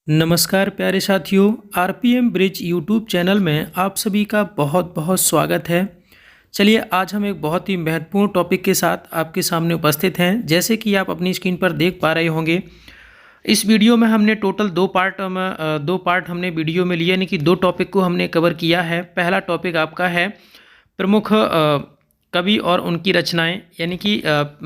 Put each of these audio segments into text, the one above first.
नमस्कार प्यारे साथियों, आरपीएम ब्रिज यूट्यूब चैनल में आप सभी का बहुत बहुत स्वागत है। चलिए आज हम एक बहुत ही महत्वपूर्ण टॉपिक के साथ आपके सामने उपस्थित हैं। जैसे कि आप अपनी स्क्रीन पर देख पा रहे होंगे, इस वीडियो में हमने टोटल दो पार्ट हमने वीडियो में लिए, यानी कि दो टॉपिक को हमने कवर किया है। पहला टॉपिक आपका है प्रमुख कवि और उनकी रचनाएं, यानी कि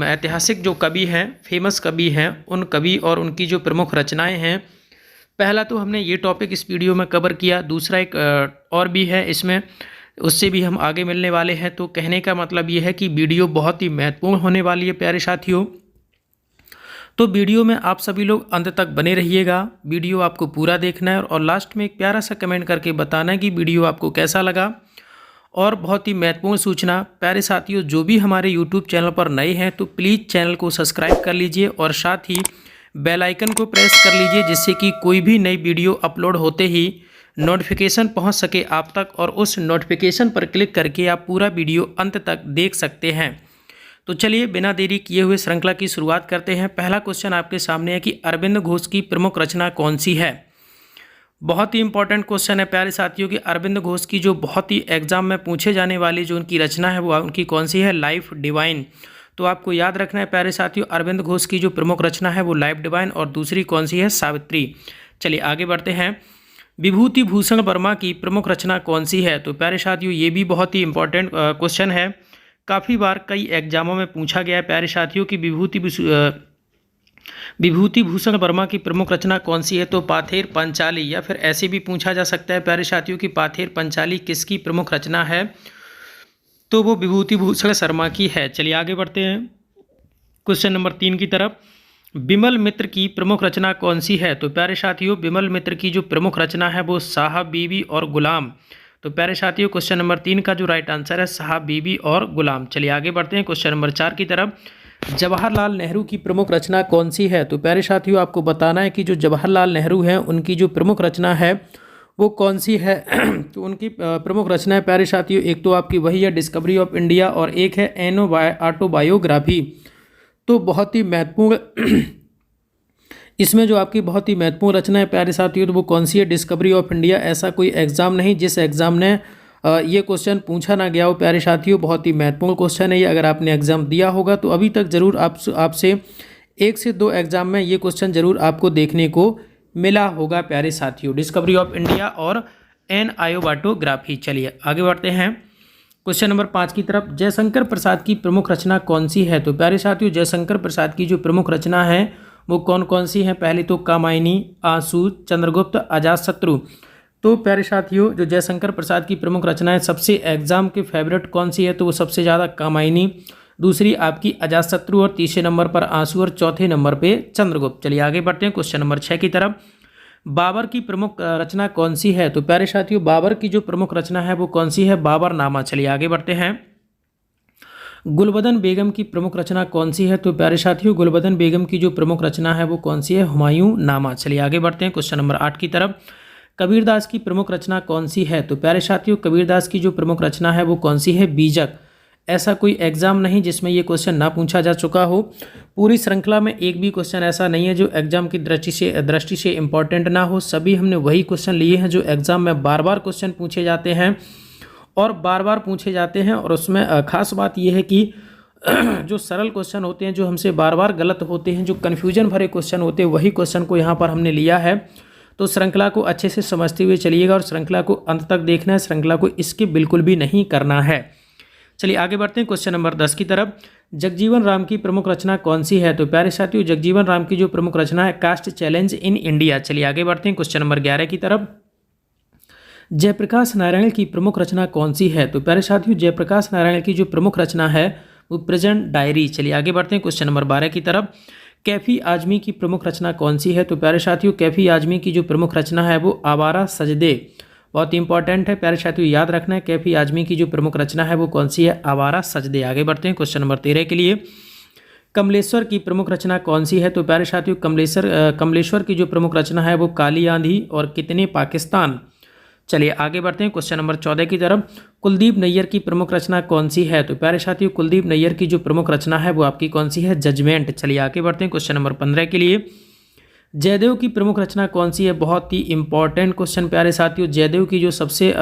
ऐतिहासिक जो कवि हैं, फेमस कवि हैं, उन कवि और उनकी जो प्रमुख रचनाएं हैं। पहला तो हमने ये टॉपिक इस वीडियो में कवर किया। दूसरा एक और भी है इसमें, उससे भी हम आगे मिलने वाले हैं। तो कहने का मतलब ये है कि वीडियो बहुत ही महत्वपूर्ण होने वाली है प्यारे साथियों। तो वीडियो में आप सभी लोग अंत तक बने रहिएगा। वीडियो आपको पूरा देखना है और लास्ट में एक प्यारा सा कमेंट करके बताना है कि वीडियो आपको कैसा लगा। और बहुत ही महत्वपूर्ण सूचना प्यारे साथियों, जो भी हमारे यूट्यूब चैनल पर नए हैं तो प्लीज़ चैनल को सब्सक्राइब कर लीजिए और साथ ही बेल आइकन को प्रेस कर लीजिए, जिससे कि कोई भी नई वीडियो अपलोड होते ही नोटिफिकेशन पहुंच सके आप तक, और उस नोटिफिकेशन पर क्लिक करके आप पूरा वीडियो अंत तक देख सकते हैं। तो चलिए बिना देरी किए हुए श्रृंखला की शुरुआत करते हैं। पहला क्वेश्चन आपके सामने है कि अरविंद घोष की प्रमुख रचना कौन सी है। बहुत ही इंपॉर्टेंट क्वेश्चन है प्यारे साथियों कि अरविंद घोष की जो बहुत ही एग्जाम में पूछे जाने वाली जो उनकी रचना है वो उनकी कौन सी है, लाइफ डिवाइन। तो आपको याद रखना है प्यारे साथियों, अरविंद घोष की जो प्रमुख रचना है वो लाइफ डिवाइन, और दूसरी कौन सी है, सावित्री। चलिए आगे बढ़ते हैं। विभूति भूषण वर्मा की प्रमुख रचना कौन सी है। तो प्यारे साथियों ये भी बहुत ही इंपॉर्टेंट क्वेश्चन है, काफ़ी बार कई एग्जामों में पूछा गया है प्यारे साथियों कि विभूति भूषण वर्मा की प्रमुख रचना कौन सी है। तो पाथेर पंचाली, या फिर ऐसे भी पूछा जा सकता है प्यारे साथियों कि पाथेर पंचाली किसकी प्रमुख रचना है। तो वो विभूति भूषण शर्मा की है। चलिए आगे बढ़ते हैं क्वेश्चन नंबर 3 की तरफ। बिमल मित्र की प्रमुख रचना कौन सी है। तो प्यारे साथियों बिमल मित्र की जो प्रमुख रचना है वो साहब बीबी और गुलाम। तो प्यारे साथियों क्वेश्चन नंबर 3 का जो राइट आंसर है साहब बीबी और गुलाम। चलिए आगे बढ़ते हैं क्वेश्चन नंबर 4 की तरफ। जवाहरलाल नेहरू की प्रमुख रचना कौन सी है। तो प्यारे साथियों आपको बताना है कि जो जवाहरलाल नेहरू हैं उनकी जो प्रमुख रचना है वो कौन सी है। तो उनकी प्रमुख रचना है प्यारे साथियों, एक तो आपकी वही है डिस्कवरी ऑफ इंडिया, और एक है ऑटोबायोग्राफी। तो बहुत ही महत्वपूर्ण इसमें जो आपकी बहुत ही महत्वपूर्ण रचना है प्यारे साथियों तो वो कौन सी है, डिस्कवरी ऑफ इंडिया। ऐसा कोई एग्जाम नहीं जिस एग्जाम ने ये क्वेश्चन पूछा ना गया हो प्यारे साथियों। बहुत ही महत्वपूर्ण क्वेश्चन है ये। अगर आपने एग्जाम दिया होगा तो अभी तक जरूर आपसे 1 से 2 एग्जाम में ये क्वेश्चन जरूर आपको देखने को मिला होगा प्यारे साथियों, डिस्कवरी ऑफ इंडिया और ऑटोबायोग्राफी। चलिए आगे बढ़ते हैं क्वेश्चन नंबर 5 की तरफ। जयशंकर प्रसाद की प्रमुख रचना कौन सी है। तो प्यारे साथियों जयशंकर प्रसाद की जो प्रमुख रचना है वो कौन कौन सी है। पहली तो कामायनी, आंसू, चंद्रगुप्त, अजातशत्रु। तो प्यारे साथियों जो जयशंकर प्रसाद की प्रमुख रचना है, सबसे एग्जाम के फेवरेट कौन सी है तो वो सबसे ज़्यादा कामायनी, दूसरी आपकी अजातशत्रु, और तीसरे नंबर पर आंसू, और चौथे नंबर पे चंद्रगुप्त। चलिए आगे बढ़ते हैं क्वेश्चन नंबर 6 की तरफ। बाबर की प्रमुख रचना कौन सी है। तो प्यारे साथियों बाबर की जो प्रमुख रचना है वो कौन सी है, बाबरनामा। चलिए आगे बढ़ते हैं। गुलबदन बेगम की प्रमुख रचना कौन सी है। तो प्यारे साथियों गुलबदन बेगम की जो प्रमुख रचना है वो कौन सी है, हुमायूं नामा। चलिए आगे बढ़ते हैं क्वेश्चन नंबर 8 की तरफ। कबीरदास की प्रमुख रचना कौन सी है। तो प्यारे साथियों कबीरदास की जो प्रमुख रचना है वो कौन सी है, बीजक। ऐसा कोई एग्जाम नहीं जिसमें ये क्वेश्चन ना पूछा जा चुका हो। पूरी श्रृंखला में एक भी क्वेश्चन ऐसा नहीं है जो एग्जाम की दृष्टि से इम्पॉर्टेंट ना हो। सभी हमने वही क्वेश्चन लिए हैं जो एग्जाम में बार बार क्वेश्चन पूछे जाते हैं और बार बार पूछे जाते हैं। और उसमें खास बात यह है कि जो सरल क्वेश्चन होते हैं, जो हमसे बार बार गलत होते हैं, जो कन्फ्यूजन भरे क्वेश्चन होते हैं, वही क्वेश्चन को यहाँ पर हमने लिया है। तो श्रृंखला को अच्छे से समझते हुए चलिएगा और श्रृंखला को अंत तक देखना है, श्रृंखला को स्किप बिल्कुल भी नहीं करना है। चलिए आगे बढ़ते हैं क्वेश्चन नंबर 10 की तरफ। जगजीवन राम की प्रमुख रचना कौन सी है। तो प्यारे साथियों जगजीवन राम की जो प्रमुख रचना है, कास्ट चैलेंज इन इंडिया। चलिए आगे बढ़ते हैं क्वेश्चन नंबर 11 की तरफ। जयप्रकाश नारायण की प्रमुख रचना कौन सी है। तो प्यारे साथियों जयप्रकाश नारायण की जो प्रमुख रचना है वो प्रेजेंट डायरी। चलिए आगे बढ़ते हैं क्वेश्चन नंबर 12 की तरफ। कैफी आजमी की प्रमुख रचना कौन सी है। तो प्यारे साथियों कैफी आजमी की जो प्रमुख रचना है वो आवारा सजदे। बहुत इंपॉर्टेंट है प्यारे साथियों, याद रखना है कैफी आजमी की जो प्रमुख रचना है वो कौन सी है, आवारा सजदे। आगे बढ़ते हैं क्वेश्चन नंबर 13 के लिए। कमलेश्वर की प्रमुख रचना कौन सी है। तो प्यारे साथियों कमलेश्वर की जो प्रमुख रचना है वो काली आंधी और कितने पाकिस्तान। चलिए आगे बढ़ते हैं क्वेश्चन नंबर 14 की तरफ। कुलदीप नैयर की प्रमुख रचना कौन सी है। तो प्यारे साथियों कुलदीप नैयर की जो प्रमुख रचना है वो आपकी कौन सी है, जजमेंट। चलिए आगे बढ़ते हैं क्वेश्चन नंबर 15 के लिए। जयदेव की प्रमुख रचना कौन सी है? बहुत ही इंपॉर्टेंट क्वेश्चन प्यारे साथियों। जयदेव की जो सबसे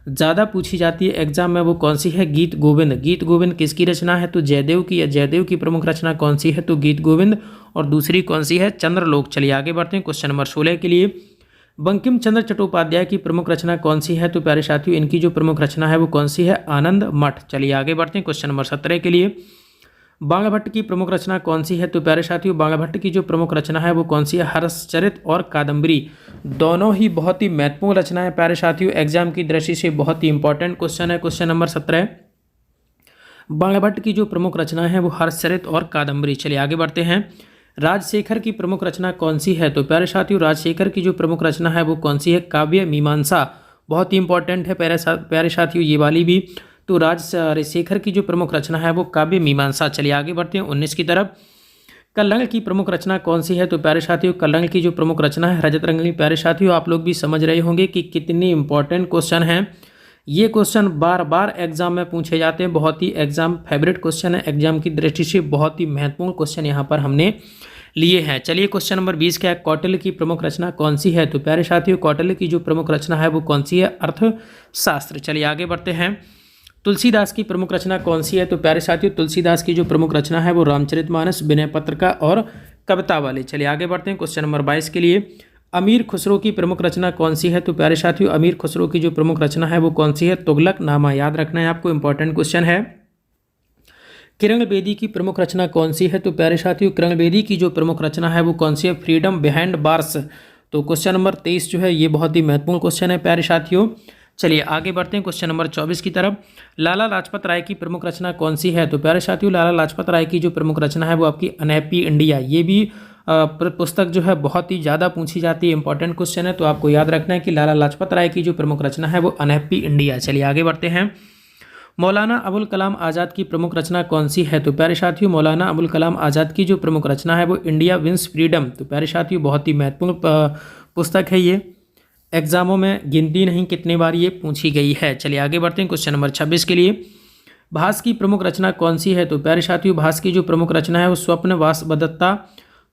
ज़्यादा पूछी जाती है एग्जाम में वो कौन सी है? गीत गोविंद। गीत गोविंद किसकी रचना है? तो जयदेव की। या जयदेव की प्रमुख रचना कौन सी है? तो गीत गोविंद। और दूसरी कौन सी है? चंद्रलोक। चलिए आगे बढ़ते हैं क्वेश्चन नंबर 16 के लिए। बंकिम चंद्र चट्टोपाध्याय की प्रमुख रचना कौन सी है? तो प्यारे साथियों इनकी जो प्रमुख रचना है वो कौन सी है? आनंद मठ। चलिए आगे बढ़ते हैं क्वेश्चन नंबर 17 के लिए। बांग भट्ट की प्रमुख रचना कौन सी है? तो प्यारे साथियों बांग भट्ट की जो प्रमुख रचना है वो कौन सी है? हर्षचरित और कादम्बरी। दोनों ही बहुत ही महत्वपूर्ण रचना है प्यारे साथियों, एग्जाम की दृष्टि से बहुत ही इंपॉर्टेंट क्वेश्चन है। क्वेश्चन नंबर 17, बांग भट्ट की जो प्रमुख रचना है वो हर्षचरित और कादम्बरी। चलिए आगे बढ़ते हैं। राजशेखर की प्रमुख रचना कौन सी है? तो प्यारे साथियों राजशेखर की जो प्रमुख रचना है वो कौन सी है? काव्य मीमांसा। बहुत ही इंपॉर्टेंट है प्यारे साथियों ये वाली भी। तो राजशेखर की जो प्रमुख रचना है वो काव्य मीमांसा। चलिए आगे बढ़ते हैं 19 की तरफ। कलरंग की प्रमुख रचना कौन सी है? तो प्यारे साथियों कलरंग की जो प्रमुख रचना है रजत रंगली। प्यारे साथियों आप लोग भी समझ रहे होंगे कि कितनी इंपॉर्टेंट क्वेश्चन है ये। क्वेश्चन बार बार एग्जाम में पूछे जाते हैं, बहुत ही एग्जाम फेवरेट क्वेश्चन है, एग्जाम की दृष्टि से बहुत ही महत्वपूर्ण क्वेश्चन यहाँ पर हमने लिए हैं। चलिए क्वेश्चन नंबर 20 क्या है? कौटिल्य की प्रमुख रचना कौन सी है? तो प्यारे साथियों कौटिल्य की जो प्रमुख रचना है वो कौन सी है? अर्थशास्त्र। चलिए आगे बढ़ते हैं। तुलसीदास की प्रमुख रचना कौन सी है? तो प्यारे साथियों तुलसीदास की जो प्रमुख रचना है वो रामचरितमानस, विनय पत्रिका और कविता वाले। चलिए आगे बढ़ते हैं क्वेश्चन नंबर 22 के लिए। अमीर खुसरो की प्रमुख रचना कौन सी है? तो प्यारे साथियों अमीर खुसरो की जो प्रमुख रचना है वो कौन सी है? तुगलक नामा। याद रखना है आपको, इंपॉर्टेंट क्वेश्चन है। किरण बेदी की प्रमुख रचना कौन सी है? तो प्यारे साथियों किरण बेदी की जो प्रमुख रचना है वो कौन सी है? Freedom behind bars. तो क्वेश्चन नंबर 23 जो है ये बहुत ही महत्वपूर्ण क्वेश्चन है प्यारे साथियों। चलिए आगे बढ़ते हैं क्वेश्चन नंबर 24 की तरफ। लाला लाजपत राय की प्रमुख रचना कौन सी है? तो प्यारे साथियों लाला लाजपत राय की जो प्रमुख रचना है वो आपकी अनहैप्पी इंडिया। ये भी पुस्तक जो है बहुत ही ज़्यादा पूछी जाती है, इंपॉर्टेंट क्वेश्चन है। तो आपको याद रखना है कि लाला लाजपत राय की जो प्रमुख रचना है वो अनहैप्पी इंडिया। चलिए आगे बढ़ते हैं। मौलाना अबुल कलाम आज़ाद की प्रमुख रचना कौन सी है? तो प्यारे साथियों मौलाना अबुल कलाम आज़ाद की जो प्रमुख रचना है वो इंडिया विंस फ्रीडम। तो प्यारे साथियों बहुत ही महत्वपूर्ण पुस्तक है ये, एग्जामों में गिनती नहीं कितने बार ये पूछी गई है। चलिए आगे बढ़ते हैं क्वेश्चन नंबर 26 के लिए। भास की प्रमुख रचना कौन सी है? तो प्यारे साथियों भास की जो प्रमुख रचना है वो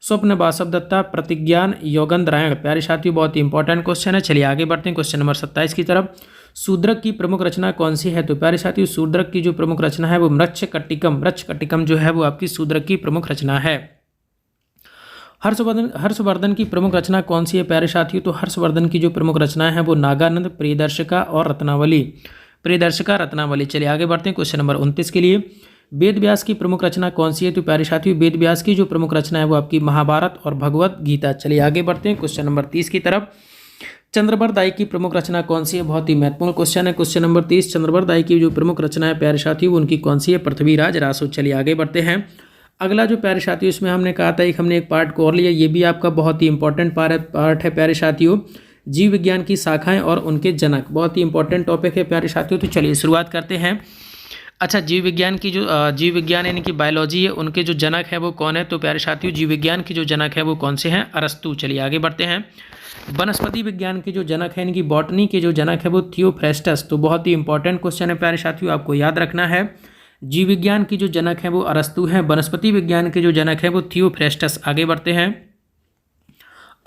स्वप्न वासवदत्ता प्रतिज्ञान योगेंद्रायण। प्यारे साथियों बहुत ही इंपॉर्टेंट क्वेश्चन है। चलिए आगे बढ़ते हैं क्वेश्चन नंबर 27 की तरफ। शूद्रक की प्रमुख रचना कौन सी है? तो प्यारे साथियों शूद्रक की जो प्रमुख रचना है वो मृच्छकटिकम जो है वो आपकी शूद्रक की प्रमुख रचना है। हर्षवर्धन की प्रमुख रचना कौन सी है? प्यारे साथियों तो हर्षवर्धन की जो प्रमुख रचना है वो नागानंद, प्रियदर्शिका रत्नावली। चलिए आगे बढ़ते हैं क्वेश्चन नंबर 29 के लिए। वेद व्यास की प्रमुख रचना कौन सी है? तो प्यारे साथियों वेद व्यास की जो प्रमुख रचना है वो आपकी महाभारत और भगवत गीता। चलिए आगे बढ़ते हैं क्वेश्चन नंबर 30 की तरफ। चंद्रबर दाई की प्रमुख रचना कौन सी है? बहुत ही महत्वपूर्ण क्वेश्चन है। क्वेश्चन नंबर 30 चंद्रबर दाई की जो प्रमुख रचना है प्यारे साथियों उनकी कौन सी है? पृथ्वीराज रासो। चलिए आगे बढ़ते हैं। अगला जो प्यारे साथियों इसमें हमने कहा था हमने एक पार्ट को और लिया, ये भी आपका बहुत ही इंपॉर्टेंट पार्ट है प्यारे साथियों, जीव विज्ञान की शाखाएं और उनके जनक। बहुत ही इंपॉर्टेंट टॉपिक है प्यारे साथियों। तो चलिए शुरुआत करते हैं। अच्छा जीव विज्ञान यानी कि बायोलॉजी है, उनके जो जनक है वो कौन है? तो प्यारे साथियों जीव विज्ञान के जो जनक है वो कौन से हैं? अरस्तु। चलिए आगे बढ़ते हैं। वनस्पति विज्ञान के जो जनक है इनकी बॉटनी के जो जनक है वो थियोफ्रेस्टस। तो बहुत ही इंपॉर्टेंट क्वेश्चन है प्यारे साथियों, आपको याद रखना है। जीव विज्ञान की जो जनक है वो अरस्तु हैं, वनस्पति विज्ञान के जो जनक है वो थियोफ्रेस्टस। आगे बढ़ते हैं।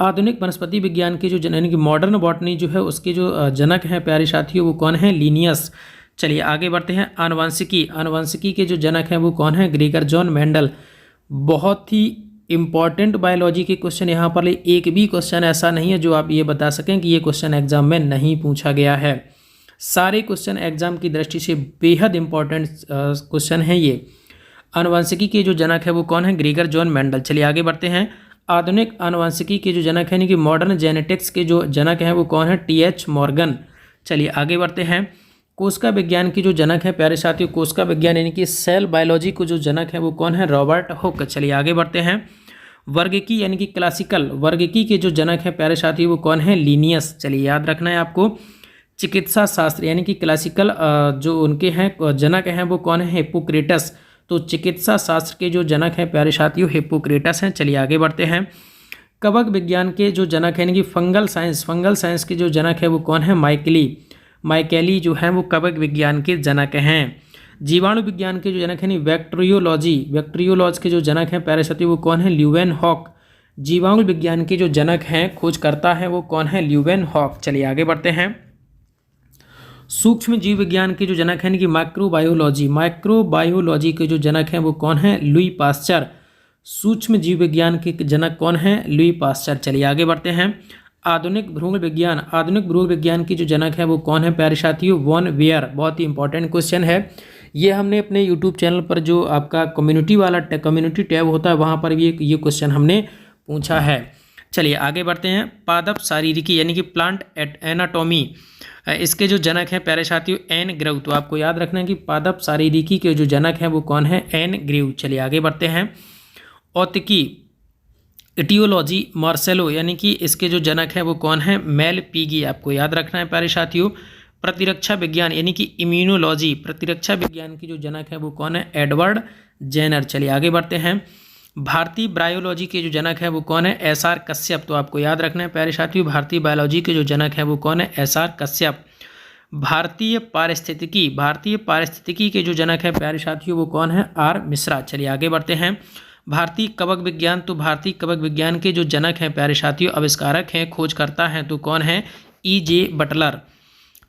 आधुनिक वनस्पति विज्ञान के जो यानी कि मॉडर्न बॉटनी जो है उसके जो जनक हैं प्यारे साथियों वो कौन है? लीनियस। चलिए आगे बढ़ते हैं। आनुवंशिकी के जो जनक हैं वो कौन है? Gregor John Mendel. बहुत ही इंपॉर्टेंट बायोलॉजी के क्वेश्चन यहाँ पर एक भी क्वेश्चन ऐसा नहीं है जो आप ये बता सकें कि ये क्वेश्चन एग्जाम में नहीं पूछा गया है। सारे क्वेश्चन एग्जाम की दृष्टि से बेहद इंपॉर्टेंट क्वेश्चन है ये। आनुवंशिकी के जो जनक है वो कौन है? Gregor John Mendel. चलिए आगे बढ़ते हैं। आधुनिक आनुवंशिकी के जो जनक है यानी कि मॉडर्न जेनेटिक्स के जो जनक हैं वो कौन है? टी.एच. मॉर्गन। चलिए आगे बढ़ते हैं। कोशिका विज्ञान की जो जनक है प्यारे साथियों, कोशिका विज्ञान यानी कि सेल बायोलॉजी को जो जनक है वो कौन है? Robert Hooke. चलिए आगे बढ़ते हैं। वर्गिकी यानी कि क्लासिकल वर्गिकी के जो जनक है प्यारे साथियों वो कौन है? लीनियस। चलिए याद रखना है आपको। चिकित्सा शास्त्र यानी कि क्लासिकल जो उनके हैं जनक हैं वो कौन है? हिप्पोक्रेटस। तो चिकित्सा शास्त्र के जो जनक हैं प्यारे साथियों हिप्पोक्रेटस हैं। चलिए आगे बढ़ते हैं। कवक विज्ञान के जो जनक हैं यानी कि फंगल साइंस के जो जनक है वो कौन है? माइकेली जो है वो कवक विज्ञान के जनक हैं। जीवाणु विज्ञान के जो जनक हैं वैक्टीरियोलॉजी के जो जनक हैं प्यारे साथियों वो कौन है? Leeuwenhoek. जीवाणु विज्ञान के जो जनक हैं, खोजकर्ता हैं, वो कौन है? ल्यूवेनहॉक। चलिए आगे बढ़ते हैं। सूक्ष्म जीव विज्ञान के जो जनक हैं कि माइक्रोबायोलॉजी के जो जनक हैं वो कौन है? Louis Pasteur. सूक्ष्म जीव विज्ञान के जनक कौन है? Louis Pasteur. चलिए आगे बढ़ते हैं। आधुनिक भ्रूण विज्ञान की जो जनक है वो कौन है प्यारे साथियों? वॉन वेयर। बहुत ही इंपॉर्टेंट क्वेश्चन है ये। हमने अपने यूट्यूब चैनल पर जो आपका कम्युनिटी टैब होता है वहाँ पर भी ये क्वेश्चन हमने पूछा है। चलिए आगे बढ़ते हैं। पादप शारीरिकी यानी कि प्लांट एनाटॉमी, इसके जो जनक हैं प्यारे साथियों एन ग्रेव। तो आपको याद रखना है कि पादप शारीरिकी के जो जनक हैं वो कौन है? एन ग्रेव। चलिए आगे बढ़ते हैं। औतिकी इटियोलॉजी मार्सेलो यानी कि इसके जो जनक हैं वो कौन है? Malpighi. आपको याद रखना है प्यारे साथियों। प्रतिरक्षा विज्ञान यानी कि इम्यूनोलॉजी, प्रतिरक्षा विज्ञान की जो जनक है वो कौन है? Edward Jenner. चलिए आगे बढ़ते हैं। भारतीय बायोलॉजी के जो जनक है वो कौन है? S R Kashyap. तो आपको याद रखना है प्यारे साथियों, भारतीय बायोलॉजी के जो जनक है वो कौन है? S R Kashyap. भारतीय पारिस्थितिकी के जो जनक है प्यारे साथियों वो कौन है? आर मिश्रा। चलिए आगे बढ़ते हैं। भारतीय कवक विज्ञान, तो भारतीय कवक विज्ञान के जो जनक हैं प्यारे साथियों, आविष्कारक हैं, खोजकर्ता हैं, तो कौन है? ई जे बटलर।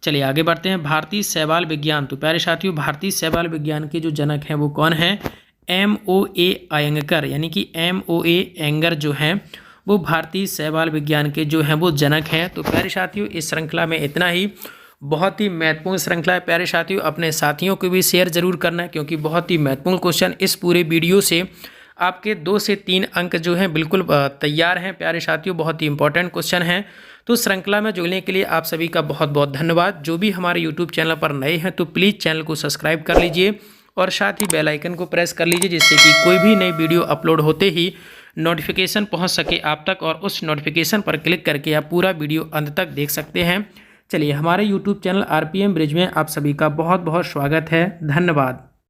चलिए आगे बढ़ते हैं। भारतीय शैवाल विज्ञान, तो प्यारे साथियों भारतीय शैवाल विज्ञान के जो जनक हैं वो कौन है? MOA अयंगर यानी कि MOA एंगर जो हैं वो भारतीय शैवाल विज्ञान के जो हैं वो जनक हैं। तो प्यारे साथियों इस श्रृंखला में इतना ही। बहुत ही महत्वपूर्ण श्रृंखला है प्यारे साथियों, अपने साथियों को भी शेयर जरूर करना है क्योंकि बहुत ही महत्वपूर्ण क्वेश्चन इस पूरे वीडियो से आपके 2 से 3 अंक जो हैं बिल्कुल तैयार हैं प्यारे साथियों। बहुत ही इंपॉर्टेंट क्वेश्चन हैं। तो श्रृंखला में जुड़ने के लिए आप सभी का बहुत बहुत धन्यवाद। जो भी हमारे यूट्यूब चैनल पर नए हैं तो प्लीज़ चैनल को सब्सक्राइब कर लीजिए और साथ ही बेल आइकन को प्रेस कर लीजिए जिससे कि कोई भी नई वीडियो अपलोड होते ही नोटिफिकेशन पहुंच सके आप तक और उस नोटिफिकेशन पर क्लिक करके आप पूरा वीडियो अंत तक देख सकते हैं। चलिए हमारे यूट्यूब चैनल RPM ब्रिज में आप सभी का बहुत बहुत स्वागत है। धन्यवाद।